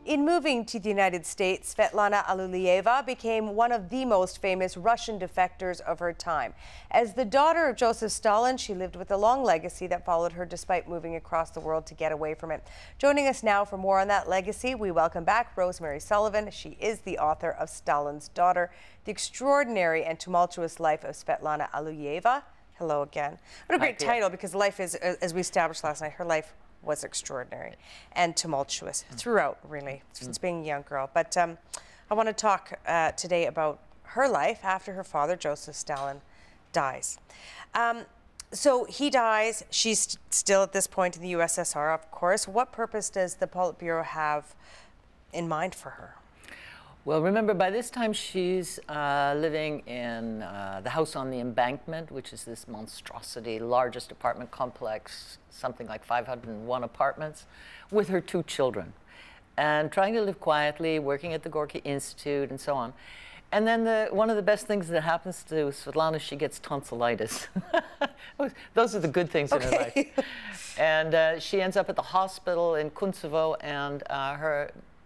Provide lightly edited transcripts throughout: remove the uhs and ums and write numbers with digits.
In moving to the United States, Svetlana Alliluyeva became one of the most famous Russian defectors of her time. As the daughter of Joseph Stalin, she lived with a long legacy that followed her despite moving across the world to get away from it. Joining us now for more on that legacy, we welcome back Rosemary Sullivan. She is the author of Stalin's Daughter, The Extraordinary and Tumultuous Life of Svetlana Alliluyeva. Hello again. What a great title, because life is, as we established last night, her life was extraordinary and tumultuous throughout, really, since being a young girl. But I want to talk today about her life after her father, Joseph Stalin, dies. So he dies. She's still at this point in the USSR, of course. What purpose does the Politburo have in mind for her? Well, remember, by this time she's living in the house on the embankment, which is this monstrosity, largest apartment complex, something like 501 apartments, with her 2 children, and trying to live quietly, working at the Gorky Institute, and so on. And then one of the best things that happens to Svetlana, she gets tonsillitis. Those are the good things in her life. And she ends up at the hospital in Kuntsevo, and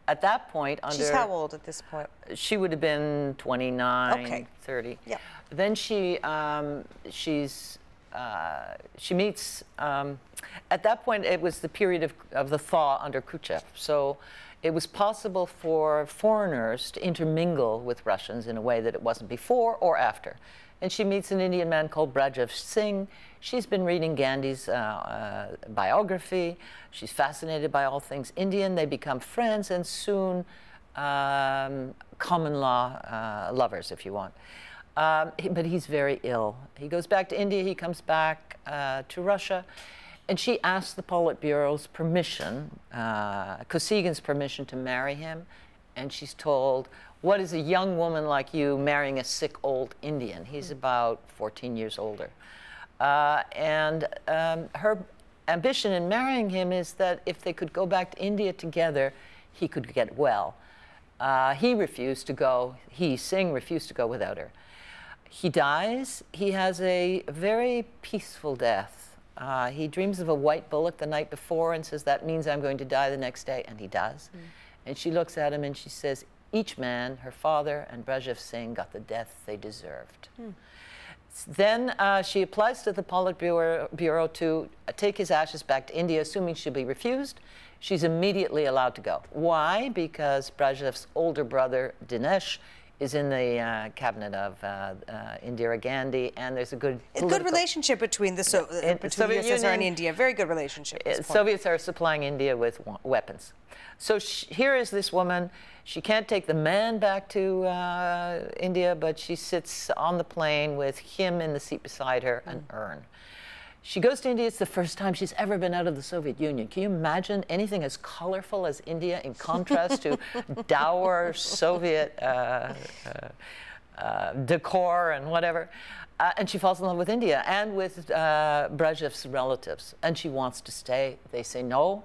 at that point, she's how old at this point? She would have been 29, 30. Yeah. Then she meets, at that point it was the period of the thaw under Khrushchev. So it was possible for foreigners to intermingle with Russians in a way that it wasn't before or after. And she meets an Indian man called Brajev Singh. She's been reading Gandhi's biography. She's fascinated by all things Indian. They become friends and soon common law lovers, if you want. But he's very ill. He goes back to India. He comes back to Russia. And she asks the Politburo's permission, Kosygin's permission to marry him. And she's told, what is a young woman like you marrying a sick old Indian? He's about 14 years older. Her ambition in marrying him is that if they could go back to India together, he could get well. He refused to go. Singh refused to go without her. He dies. He has a very peaceful death. He dreams of a white bullock the night before and says, that means I'm going to die the next day, and he does. And she looks at him and she says, each man, her father and Brajev Singh, got the death they deserved. Then she applies to the Politburo to take his ashes back to India, assuming she'll be refused. She's immediately allowed to go. Why? Because Brajev's older brother, Dinesh, is in the cabinet of Indira Gandhi, and there's a good relationship between the USSR and India. Very good relationship. Soviets are supplying India with weapons. So here is this woman. She can't take the man back to India, but she sits on the plane with him in the seat beside her, an urn. She goes to India. It's the first time she's ever been out of the Soviet Union. Can you imagine anything as colorful as India in contrast to dour Soviet decor and whatever? And she falls in love with India and with Brajev's relatives. And she wants to stay. They say no.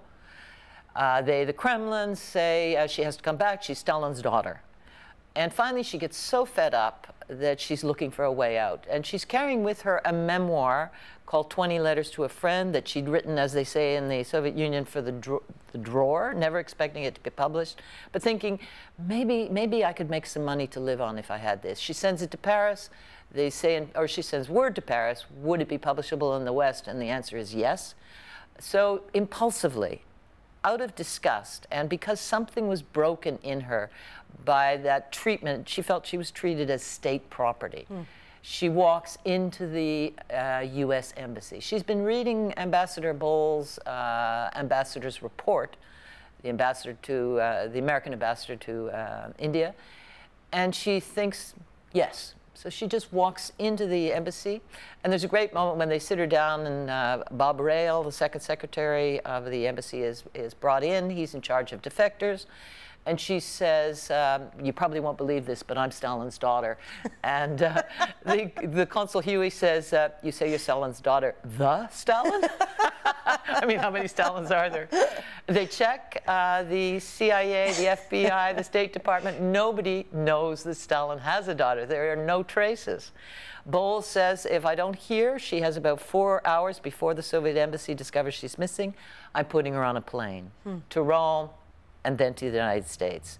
The Kremlin say she has to come back. She's Stalin's daughter. And finally, she gets so fed up that she's looking for a way out. And she's carrying with her a memoir called 20 Letters to a Friend that she'd written, as they say in the Soviet Union, for the drawer, never expecting it to be published, but thinking, maybe I could make some money to live on if I had this. She sends it to Paris. They say, or she sends word to Paris, would it be publishable in the West? And the answer is yes. So impulsively, out of disgust, and because something was broken in her by that treatment, she felt she was treated as state property. She walks into the U.S. Embassy. She's been reading Ambassador Bowles' ambassador's report, the American ambassador to India, and she thinks, yes. So she just walks into the embassy, and there's a great moment when they sit her down, and Bob Rail, the second secretary of the embassy, is brought in. He's in charge of defectors. And she says, you probably won't believe this, but I'm Stalin's daughter. And the consul Huey says, you say you're Stalin's daughter, the Stalin? I mean, how many Stalins are there? They check the CIA, the FBI, the State Department. Nobody knows that Stalin has a daughter. There are no traces. Bowles says, if I don't hear, she has about 4 hours before the Soviet embassy discovers she's missing, I'm putting her on a plane to Rome and then to the United States.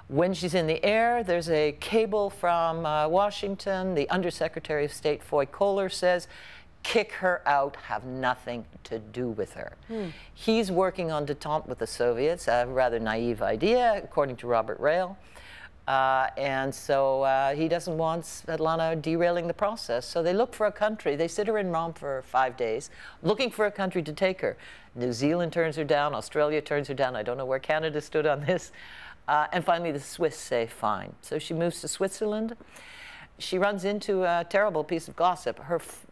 When she's in the air, there's a cable from Washington. The Undersecretary of State, Foy Kohler, says, kick her out, have nothing to do with her. He's working on détente with the Soviets, a rather naive idea, according to Robert Rail. And so he doesn't want Svetlana derailing the process. So they look for a country. They sit her in Rome for 5 days, looking for a country to take her. New Zealand turns her down. Australia turns her down. I don't know where Canada stood on this. And finally, the Swiss say fine. So she moves to Switzerland. She runs into a terrible piece of gossip.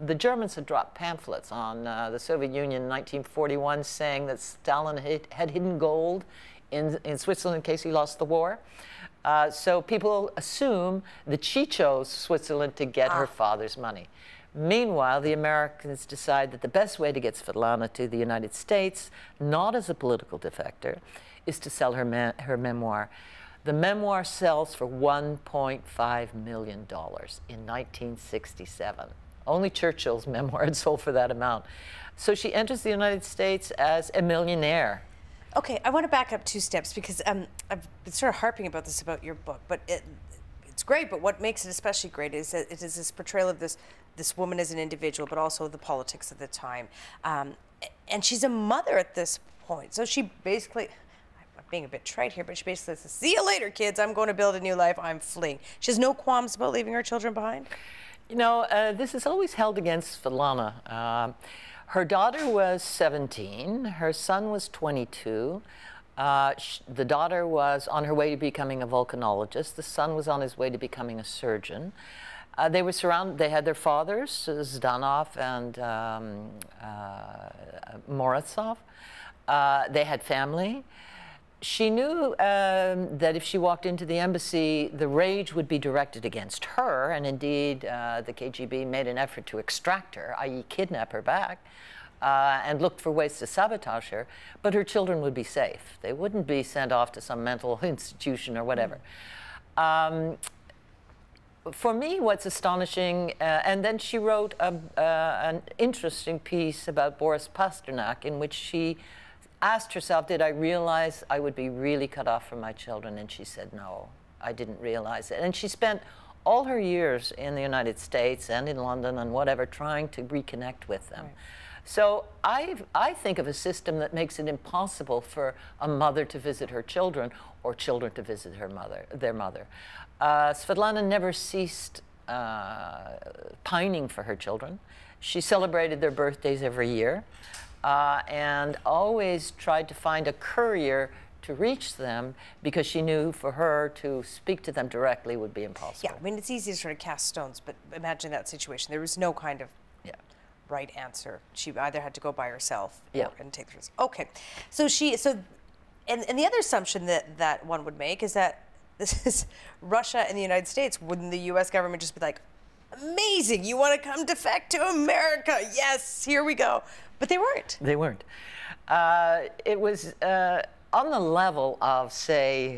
The Germans had dropped pamphlets on the Soviet Union in 1941 saying that Stalin had hidden gold in Switzerland in case he lost the war. So people assume that she chose Switzerland to get her father's money. Meanwhile, the Americans decide that the best way to get Svetlana to the United States, not as a political defector, is to sell her memoir. The memoir sells for $1.5 million in 1967. Only Churchill's memoir had sold for that amount. So she enters the United States as a millionaire. Okay, I want to back up 2 steps because I've been sort of harping about this about your book, but it's great, but what makes it especially great is that it is this portrayal of this woman as an individual, but also the politics of the time. And she's a mother at this point. So she basically, I'm being a bit trite here, but she basically says, see you later, kids. I'm going to build a new life. I'm fleeing. She has no qualms about leaving her children behind? You know, this is always held against Svetlana. Her daughter was 17. Her son was 22. The daughter was on her way to becoming a volcanologist. The son was on his way to becoming a surgeon. They were surrounded. They had their fathers, Zdanov and Morozov. They had family. She knew that if she walked into the embassy, the rage would be directed against her, and indeed the KGB made an effort to extract her, i.e. kidnap her back, and looked for ways to sabotage her, but her children would be safe. They wouldn't be sent off to some mental institution or whatever. For me, what's astonishing, and then she wrote an interesting piece about Boris Pasternak in which she asked herself, did I realize I would be really cut off from my children? And she said, no, I didn't realize it. And she spent all her years in the United States and in London and whatever trying to reconnect with them. Right. So I think of a system that makes it impossible for a mother to visit her children or children to visit their mother. Svetlana never ceased pining for her children. She celebrated their birthdays every year. And always tried to find a courier to reach them because she knew for her to speak to them directly would be impossible. Yeah, I mean, it's easy to sort of cast stones, but imagine that situation. There was no kind of right answer. She either had to go by herself and take the risk. Okay, and the other assumption that one would make is that this is Russia and the United States. Wouldn't the U.S. government just be like, amazing, you want to come defect to America? Yes, here we go. But they weren't. They weren't. It was on the level of, say,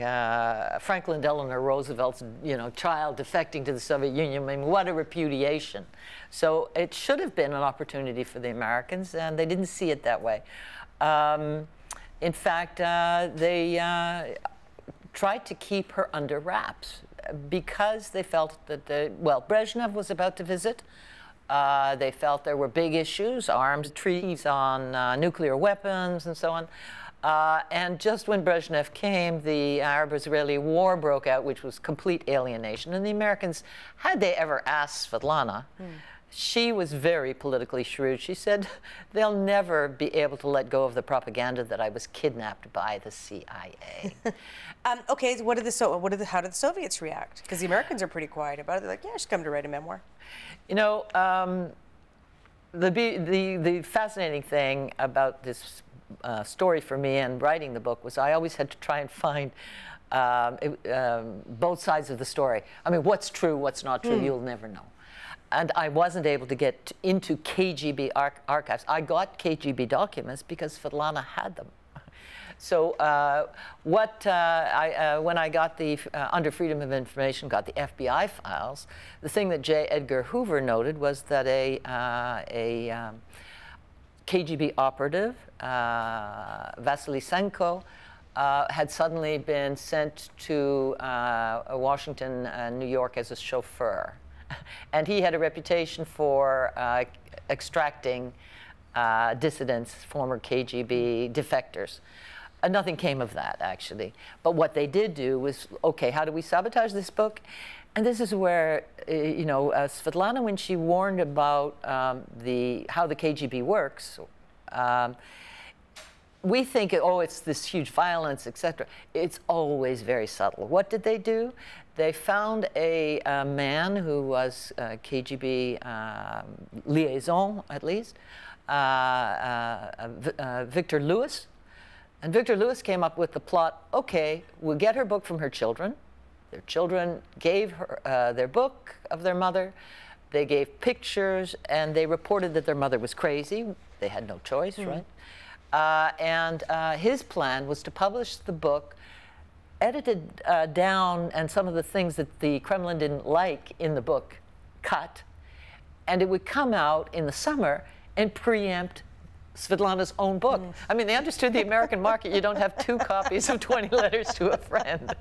Franklin Delano Roosevelt's, child defecting to the Soviet Union. I mean, what a repudiation. So it should have been an opportunity for the Americans, and they didn't see it that way. In fact, they tried to keep her under wraps because they felt that, Brezhnev was about to visit. They felt there were big issues, arms treaties on nuclear weapons and so on. And just when Brezhnev came, the Arab-Israeli war broke out, which was complete alienation. And the Americans, had they ever asked Svetlana, she was very politically shrewd. She said, they'll never be able to let go of the propaganda that I was kidnapped by the CIA. Okay, how did the Soviets react? Because the Americans are pretty quiet about it. They're like, yeah, she's come to write a memoir. You know, the fascinating thing about this story for me and writing the book was I always had to try and find both sides of the story. I mean, what's true, what's not true, you'll never know. And I wasn't able to get into KGB archives. I got KGB documents because Svetlana had them. So when I got the, under Freedom of Information, got the FBI files, the thing that J. Edgar Hoover noted was that a KGB operative, Vasily Senko, had suddenly been sent to Washington and New York as a chauffeur. And he had a reputation for extracting dissidents, former KGB defectors. Nothing came of that, actually. But what they did do was, okay, how do we sabotage this book? And this is where, you know, Svetlana, when she warned about how the KGB works, we think, oh, it's this huge violence, etc. It's always very subtle. What did they do? They found a man who was KGB liaison, at least, Victor Lewis. And Victor Lewis came up with the plot, okay, we'll get her book from her children. Their children gave her their book of their mother. They gave pictures, and they reported that their mother was crazy. They had no choice, right? And his plan was to publish the book, edited down, and some of the things that the Kremlin didn't like in the book cut, and it would come out in the summer and preempt Svetlana's own book. I mean, they understood the American market. You don't have 2 copies of 20 Letters to a Friend.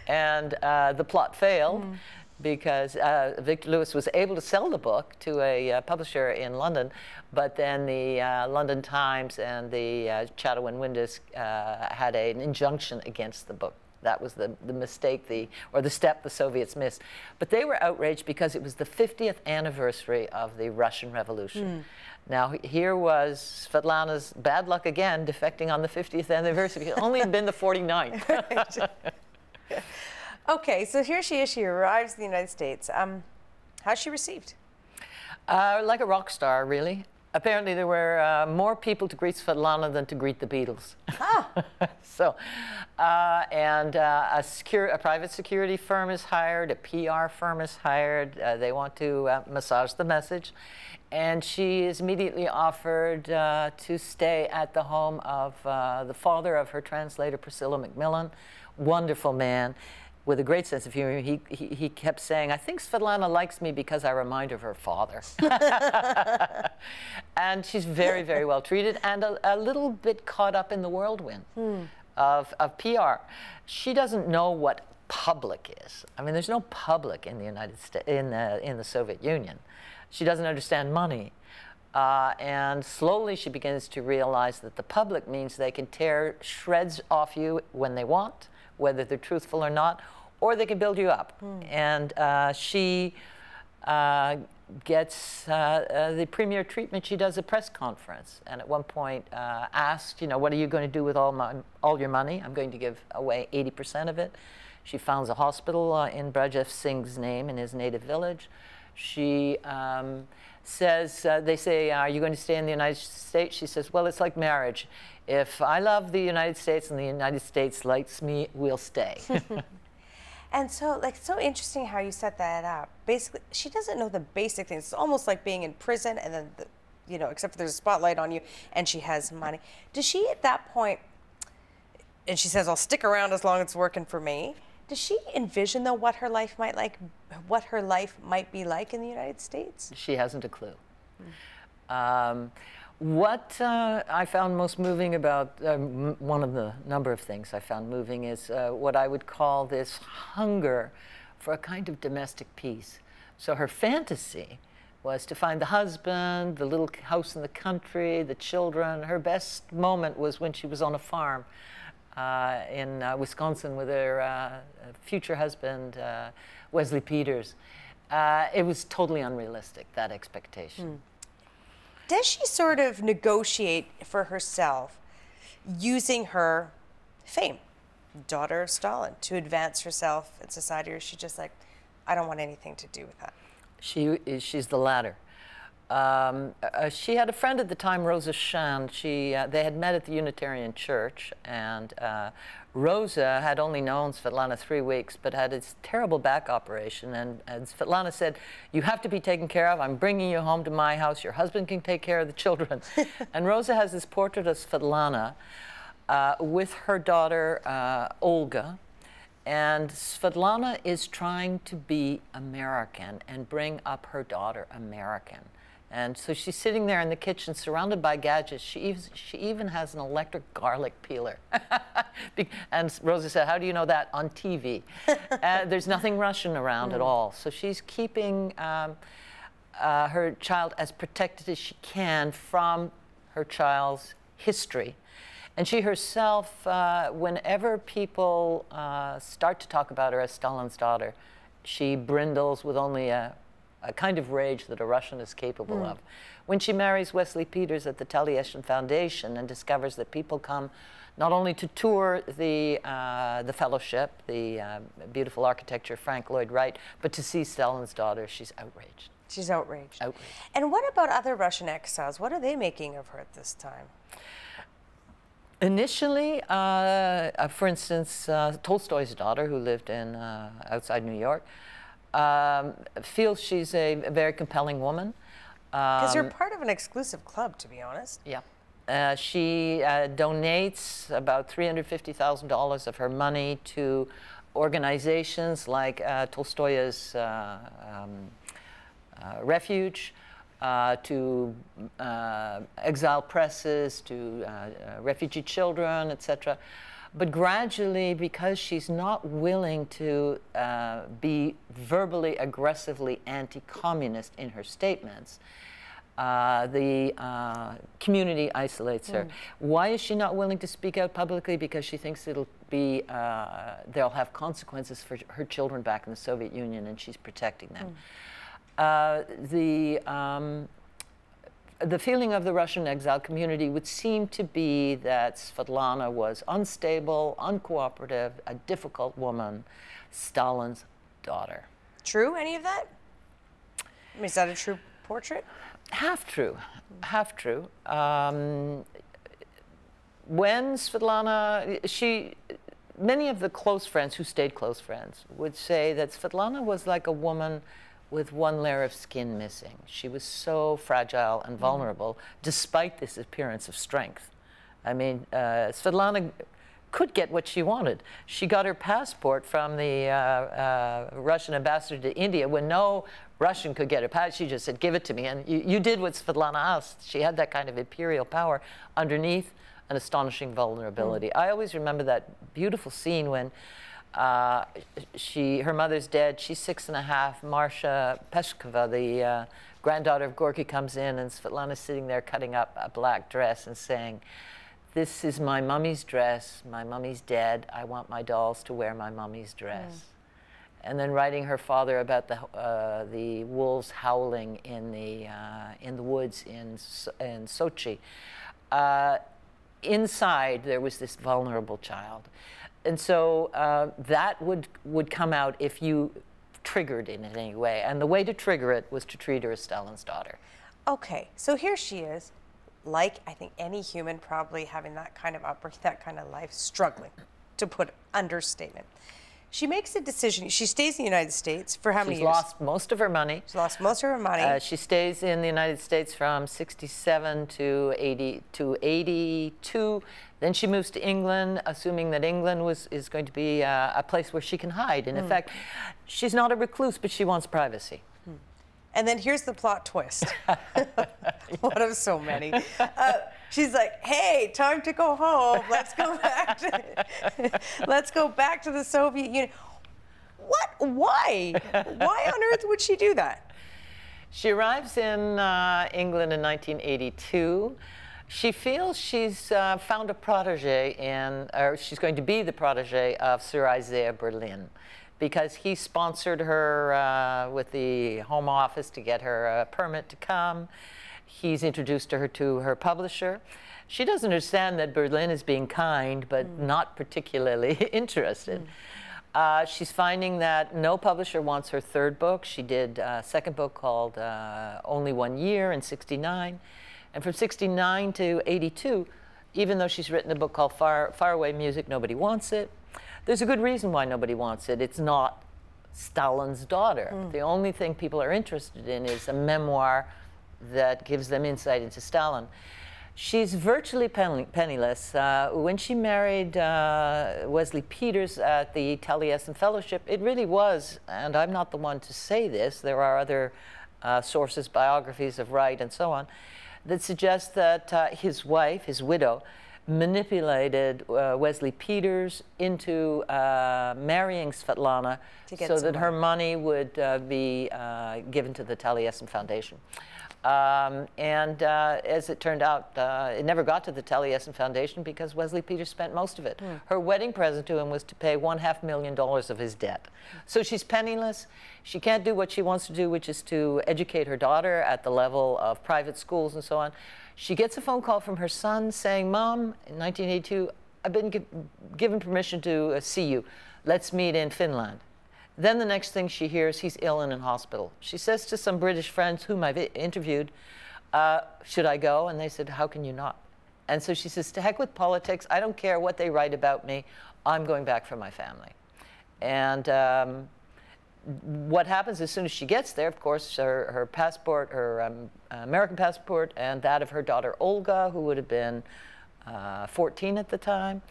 And the plot failed because Victor Lewis was able to sell the book to a publisher in London, but then the London Times and the Chatto and Windus had an injunction against the book. That was the mistake, or the step the Soviets missed. But they were outraged because it was the 50th anniversary of the Russian Revolution. Now, here was Svetlana's bad luck again, defecting on the 50th anniversary. It only had been the 49th. Okay, so here she is. She arrives in the United States. How's she received? Like a rock star, really. Apparently, there were more people to greet Svetlana than to greet the Beatles. Ah. So, a private security firm is hired, a PR firm is hired. They want to massage the message. And she is immediately offered to stay at the home of the father of her translator, Priscilla Macmillan. Wonderful man with a great sense of humor. He kept saying, I think Svetlana likes me because I remind her of her father. And she's very, very well treated and a little bit caught up in the whirlwind of PR. She doesn't know what public is. I mean, there's no public in the United States, in the Soviet Union. She doesn't understand money. And slowly she begins to realize that the public means they can tear shreds off you when they want, whether they're truthful or not, or they can build you up. And she gets the premier treatment. She does a press conference, and at one point asked, you know, what are you going to do with all your money? I'm going to give away 80% of it. She founds a hospital in Brezhev Singh's name in his native village. She says, they say, are you going to stay in the United States? She says, well, it's like marriage. If I love the United States and the United States likes me, we'll stay. And so, like, so interesting how you set that up. Basically, she doesn't know the basic things. It's almost like being in prison and then, you know, except for there's a spotlight on you and she has money. Does she at that point, and she says, I'll stick around as long as it's working for me. Does she envision, though, what her life might be like in the United States? She hasn't a clue. What I found most moving about, one of the number of things I found moving is what I would call this hunger for a kind of domestic peace. So her fantasy was to find the husband, the little house in the country, the children. Her best moment was when she was on a farm in Wisconsin with her future husband, Wesley Peters. It was totally unrealistic, that expectation. Does she sort of negotiate for herself using her fame, daughter of Stalin, to advance herself in society, or is she just like, I don't want anything to do with that? She's the latter. She had a friend at the time, Rosa Shand. They had met at the Unitarian Church, and Rosa had only known Svetlana 3 weeks, but had this terrible back operation. And Svetlana said, you have to be taken care of. I'm bringing you home to my house. Your husband can take care of the children. And Rosa has this portrait of Svetlana with her daughter, Olga. And Svetlana is trying to be American and bring up her daughter American. And so she's sitting there in the kitchen surrounded by gadgets. She even has an electric garlic peeler. And Rosa said, how do you know that? On TV. There's nothing Russian around at all. So she's keeping her child as protected as she can from her child's history. And she herself, whenever people start to talk about her as Stalin's daughter, she brindles with only a kind of rage that a Russian is capable of. When she marries Wesley Peters at the Taliesin Foundation and discovers that people come not only to tour the fellowship, the beautiful architecture of Frank Lloyd Wright, but to see Stalin's daughter, she's outraged. She's outraged. Outraged. And what about other Russian exiles? What are they making of her at this time? Initially, for instance, Tolstoy's daughter, who lived in outside New York, feels she's a very compelling woman. Because you're part of an exclusive club, to be honest. Yeah. She donates about $350,000 of her money to organizations like Tolstoy's Refuge, to exile presses, to refugee children, etc. But gradually, because she's not willing to be verbally, aggressively anti-communist in her statements, the community isolates her. Why is she not willing to speak out publicly? Because she thinks it'll be, they'll have consequences for her children back in the Soviet Union, and she's protecting them. The feeling of the Russian exile community would seem to be that Svetlana was unstable, uncooperative, a difficult woman, Stalin's daughter. True, any of that? I mean, is that a true portrait? Half true, half true. When Svetlana, many of the close friends who stayed close friends would say that Svetlana was like a woman with one layer of skin missing. She was so fragile and vulnerable, despite this appearance of strength. I mean, Svetlana could get what she wanted. She got her passport from the Russian ambassador to India when no Russian could get her passport. She just said, give it to me. And you did what Svetlana asked. She had that kind of imperial power underneath an astonishing vulnerability. I always remember that beautiful scene when her mother's dead, she's 6½. Marsha Peshkova, the granddaughter of Gorky, comes in, and Svetlana's sitting there cutting up a black dress and saying, this is my mummy's dress, my mummy's dead, I want my dolls to wear my mummy's dress. And then writing her father about the wolves howling in the woods in Sochi. Inside, there was this vulnerable child. And so that would come out if you triggered it in any way. And the way to trigger it was to treat her as Stalin's daughter. Okay, so here she is, like I think any human probably having that kind of upbringing, that kind of life, struggling, to put understatement. She makes a decision. She stays in the United States for how many years? She's lost most of her money. She's lost most of her money. She stays in the United States from 67 to 82. Then she moves to England, assuming that England is going to be a place where she can hide. And in fact, she's not a recluse, but she wants privacy. And then here's the plot twist. One of so many. She's like, hey, time to go home. Let's go back to, let's go back to the Soviet Union. What? Why? Why on earth would she do that? She arrives in England in 1982. She feels she's found a protege or she's going to be the protege of Sir Isaiah Berlin, because he sponsored her with the Home Office to get her a permit to come. He's introduced her to her publisher. She doesn't understand that Berlin is being kind, but not particularly interested. She's finding that no publisher wants her third book. She did a second book called Only 1 Year in '69. And from 69 to 82, even though she's written a book called Far Away Music, nobody wants it. There's a good reason why nobody wants it. It's not Stalin's daughter. The only thing people are interested in is a memoir that gives them insight into Stalin. She's virtually penniless. When she married Wesley Peters at the Taliesin Fellowship, it really was, and I'm not the one to say this, there are other sources, biographies of Wright and so on, that suggest that his wife, his widow, manipulated Wesley Peters into marrying Svetlana so that her money would be given to the Taliesin Foundation. As it turned out, it never got to the Taliesin Foundation because Wesley Peters spent most of it. Her wedding present to him was to pay $500,000 of his debt. So she's penniless. She can't do what she wants to do, which is to educate her daughter at the level of private schools and so on. She gets a phone call from her son saying, "Mom, in 1982, I've been given permission to see you. Let's meet in Finland." Then the next thing she hears, he's ill and in hospital. She says to some British friends whom I've interviewed, should I go? And they said, how can you not? And so she says, to heck with politics. I don't care what they write about me. I'm going back for my family. And what happens as soon as she gets there, of course, her passport, her American passport, and that of her daughter Olga, who would have been 14 at the time,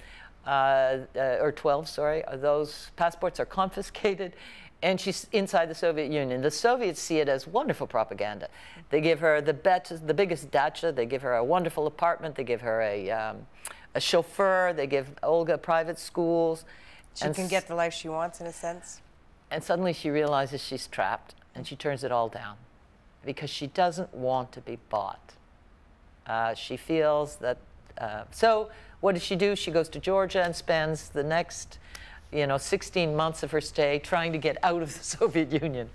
or 12, sorry, those passports are confiscated, and she's inside the Soviet Union. The Soviets see it as wonderful propaganda. They give her the biggest dacha, they give her a wonderful apartment, they give her a chauffeur, they give Olga private schools. She can get the life she wants, in a sense. And suddenly she realizes she's trapped, and she turns it all down because she doesn't want to be bought. She feels that, so what does she do? She goes to Georgia and spends the next, 16 months of her stay trying to get out of the Soviet Union.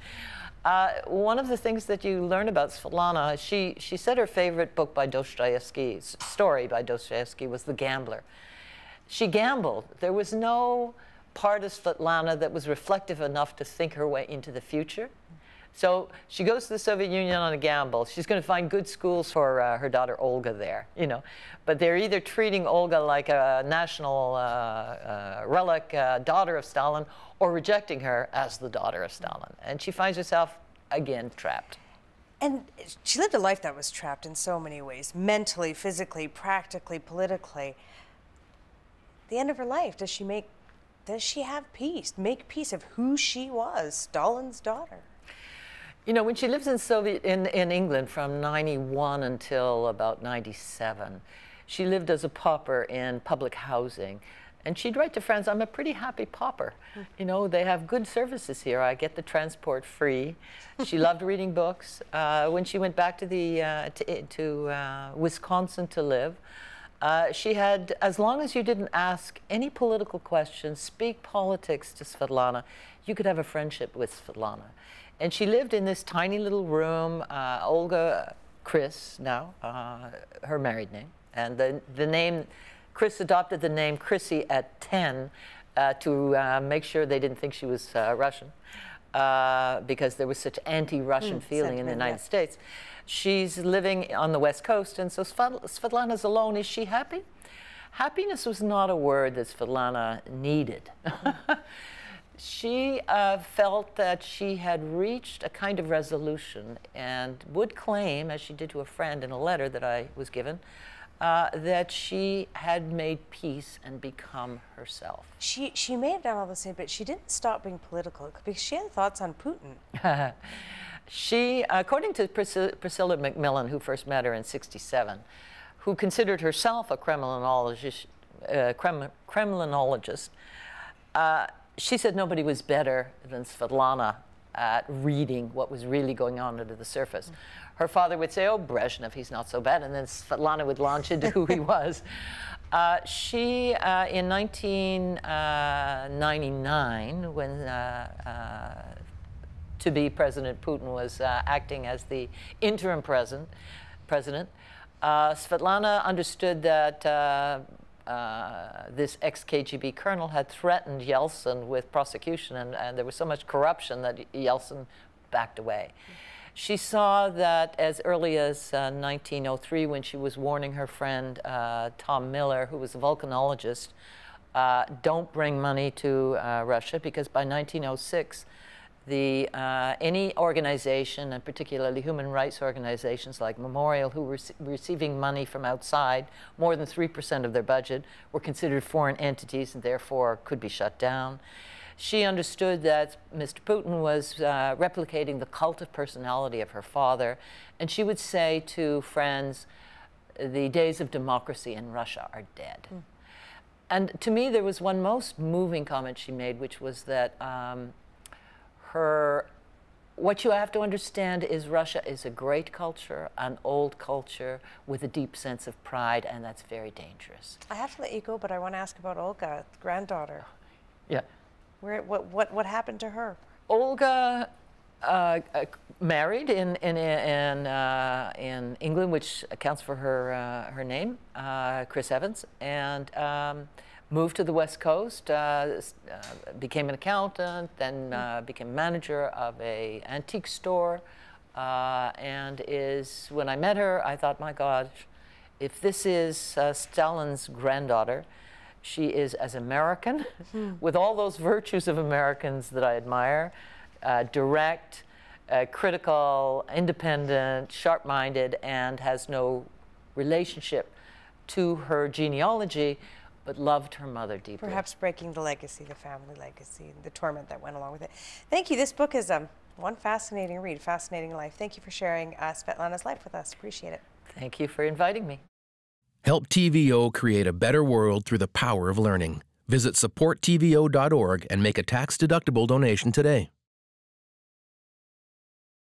One of the things that you learn about Svetlana, she said her favorite book by Dostoevsky, story by Dostoevsky, was The Gambler. She gambled. There was no part of Svetlana that was reflective enough to think her way into the future. So she goes to the Soviet Union on a gamble. She's going to find good schools for her daughter Olga there, But they're either treating Olga like a national relic, daughter of Stalin, or rejecting her as the daughter of Stalin. And she finds herself, again, trapped. And she lived a life that was trapped in so many ways, mentally, physically, practically, politically. At the end of her life, does she have peace, make peace of who she was, Stalin's daughter? When she lives in England from 91 until about 97, she lived as a pauper in public housing. And she'd write to friends, I'm a pretty happy pauper. They have good services here. I get the transport free. She loved reading books. When she went back to Wisconsin to live, she had, as long as you didn't ask any political questions, speak politics to Svetlana, you could have a friendship with Svetlana. And she lived in this tiny little room, Olga Chris now, her married name. And the name, Chris adopted the name Chrissy at 10 to make sure they didn't think she was Russian, because there was such anti-Russian feeling in the United States. She's living on the West Coast, and so Svetlana's alone. Is she happy? Happiness was not a word that Svetlana needed. She felt that she had reached a kind of resolution and would claim, as she did to a friend in a letter that I was given, that she had made peace and become herself. She may have done all the same, but she didn't stop being political because she had thoughts on Putin. She, according to Priscilla Macmillan, who first met her in '67, who considered herself a Kremlinologist, she said nobody was better than Svetlana at reading what was really going on under the surface. Her father would say, oh, Brezhnev, he's not so bad, and then Svetlana would launch into who he was. She, in 1999, when to-be President Putin was acting as the interim president, Svetlana understood that this ex-KGB colonel had threatened Yeltsin with prosecution, and there was so much corruption that Yeltsin backed away. She saw that as early as 1903, when she was warning her friend Tom Miller, who was a volcanologist, don't bring money to Russia, because by 1906, any organization, and particularly human rights organizations like Memorial, who were receiving money from outside, more than 3% of their budget, were considered foreign entities and therefore could be shut down. She understood that Mr. Putin was replicating the cult of personality of her father, and she would say to friends, the days of democracy in Russia are dead. And to me, there was one most moving comment she made, which was that what you have to understand is Russia is a great culture, an old culture with a deep sense of pride, and that's very dangerous. I have to let you go, but I want to ask about Olga, granddaughter. Yeah. What happened to her? Olga married in England, which accounts for her name, Chris Evans, and moved to the West Coast, became an accountant, then became manager of an antique store, and when I met her, I thought, my God, if this is Stalin's granddaughter, she is as American, with all those virtues of Americans that I admire, direct, critical, independent, sharp-minded, and has no relationship to her genealogy, but loved her mother deeply. Perhaps breaking the legacy, the family legacy, the torment that went along with it. Thank you. This book is one fascinating read, fascinating life. Thank you for sharing Svetlana's life with us. Appreciate it. Thank you for inviting me. Help TVO create a better world through the power of learning. Visit supporttvo.org and make a tax-deductible donation today.